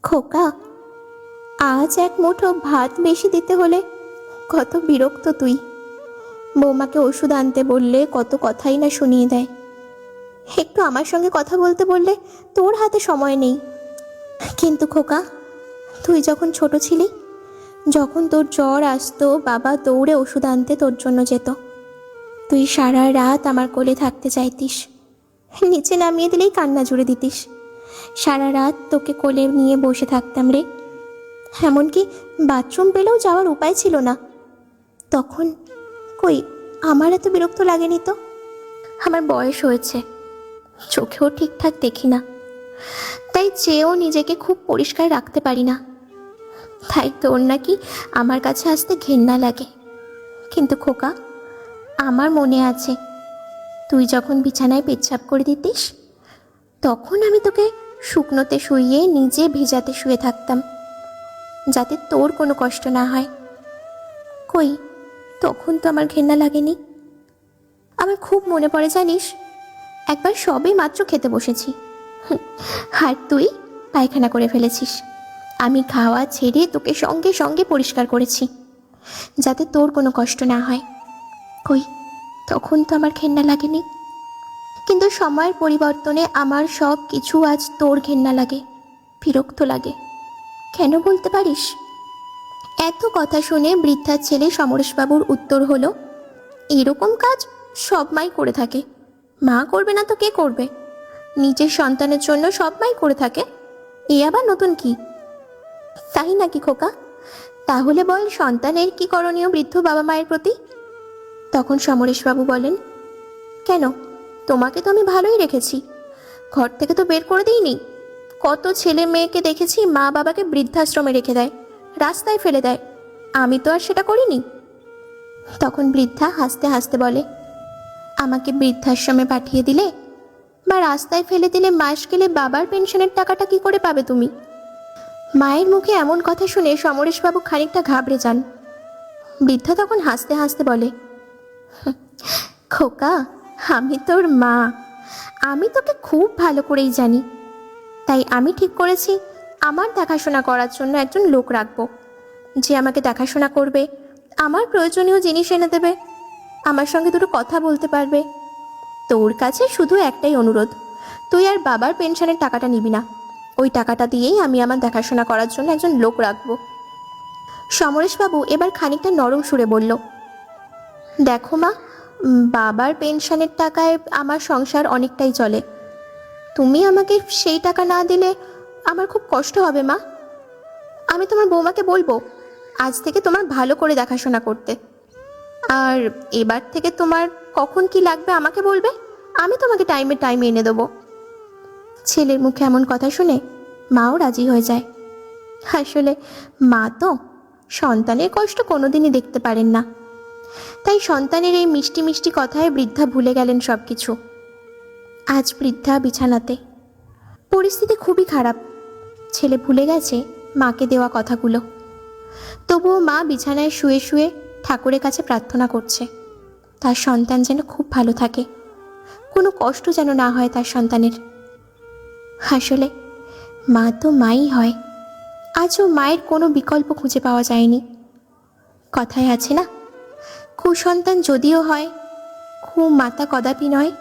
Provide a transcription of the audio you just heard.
খোকা, আজ এক মুঠো ভাত বেশি দিতে হলে কত বিরক্ত তুই। বৌমাকে ওষুধ আনতে বললে কত কথাই না শুনিয়ে দেয়। একটু আমার সঙ্গে কথা বলতে বললে তোর হাতে সময় নেই। কিন্তু খোকা, তুই যখন ছোট ছিলি, যখন তোর জ্বর আসতো, বাবা দৌড়ে ওষুধ আনতে তোর জন্য যেত। তুই সারা রাত আমার কোলে থাকতে চাইতিস, নিচে নামিয়ে দিলেই কান্না জুড়ে দিতিস। সারা রাত তোকে কোলে নিয়ে বসে থাকতাম রে। এমনকি বাথরুম পেলেও যাওয়ার উপায় ছিল না। তখন কই আমার এত বিরক্ত লাগেনি তো। আমার বয়স হয়েছে, চোখেও ঠিকঠাক দেখি না, তাই চেয়েও নিজেকে খুব পরিষ্কার রাখতে পারি না। তাই তোর নাকি আমার কাছে আসতে ঘেন্না লাগে। কিন্তু খোকা, আমার মনে আছে তুই যখন বিছানায় পেচ্ছাপ করে দিতিস, তখন আমি তোকে শুকনোতে শুইয়ে নিজে ভেজাতে শুয়ে থাকতাম, যাতে তোর কোনো কষ্ট না হয়। কই তখন তো আমার ঘেন্না লাগেনি। আমার খুব মনে পড়ে জানিস, একবার সবে মাত্র খেতে বসেছি, আর তুই পায়খানা করে ফেলেছিস। আমি খাওয়া ছেড়ে তোকে সঙ্গে সঙ্গে পরিষ্কার করেছি, যাতে তোর কোনো কষ্ট না হয়। কই তখন তো আমার ঘেন্না লাগেনি। কিন্তু সময়ের পরিবর্তনে আমার সব কিছু আজ তোর ঘেন্না লাগে, বিরক্ত লাগে। কেন বলতে পারিস? এত কথা শুনে বৃদ্ধার ছেলে সমরেশবাবুর উত্তর হলো, এরকম কাজ সব মাই করে থাকে, মা করবে না তো কে করবে? নিজের সন্তানের জন্য সব মাই করে থাকে, এ আবার নতুন কি? তাই নাকি খোকা? তাহলে বল, সন্তানের কি করণীয় বৃদ্ধ বাবা মায়ের প্রতি? তখন সমরেশবাবু বলেন, কেন, তোমাকে তো আমি ভালোই রেখেছি, ঘর থেকে তো বের করে দিইনি। কত ছেলে মেয়েকে দেখেছি মা বাবাকে বৃদ্ধাশ্রমে রেখে দেয়, রাস্তায় ফেলে দেয়, আমি তো আর সেটা করিনি। তখন বৃদ্ধা হাসতে হাসতে বলে, আমাকে বৃদ্ধাশ্রমে পাঠিয়ে দিলে বা রাস্তায় ফেলে দিলে মাস গেলে বাবার পেনশনের টাকাটা কি করে পাবে তুমি? মায়ের মুখে এমন কথা শুনে সমরেশবাবু খানিকটা ঘাবড়ে যান। বৃদ্ধা তখন হাসতে হাসতে বলে, খোকা, আমি তোর মা, আমি তোকে খুব ভালো করেই জানি। তাই আমি ঠিক করেছি আমার দেখাশোনা করার জন্য একজন লোক রাখবো, যে আমাকে দেখাশোনা করবে, আমার প্রয়োজনীয় জিনিস এনে দেবে, আমার সঙ্গে দুটো কথা বলতে পারবে। তোর কাছে শুধু একটাই অনুরোধ, তুই আর বাবার পেনশনের টাকাটা নিবি না। ওই টাকাটা দিয়েই আমি আমার দেখাশোনা করার জন্য একজন লোক রাখবো। সমরেশবাবু এবার খানিকটা নরম সুরে বলল, দেখো মা, বাবার পেনশনের টাকায় আমার সংসার অনেকটাই চলে। তুমি আমাকে সেই টাকা না দিলে আমার খুব কষ্ট হবে মা। আমি তোমার বৌমাকে বলবো আজ থেকে তোমার ভালো করে দেখাশোনা করতে। আর এবার থেকে তোমার কখন কি লাগবে আমাকে বলবে, আমি তোমাকে টাইমে টাইমে এনে দেবো। ছেলের মুখে এমন কথা শুনে মাও রাজি হয়ে যায়। আসলে মা তো সন্তানের কষ্ট কোনোদিনই দেখতে পারেন না, তাই সন্তানের এই মিষ্টি মিষ্টি কথায় বৃদ্ধা ভুলে গেলেন সব কিছু। আজ বৃদ্ধা বিছানাতে, পরিস্থিতি খুবই খারাপ। ছেলে ভুলে গেছে মাকে দেওয়া কথাগুলো, তবুও মা বিছানায় শুয়ে শুয়ে ঠাকুরের কাছে প্রার্থনা করছে তার সন্তান যেন খুব ভালো থাকে, কোনো কষ্ট যেন না হয় তার সন্তানের। আসলে মা তো মাই হয়, আজও মায়ের কোনো বিকল্প খুঁজে পাওয়া যায়নি। কথায় আছে না, কুসন্তান যদিও হয়, মাতা কদাপি নয়।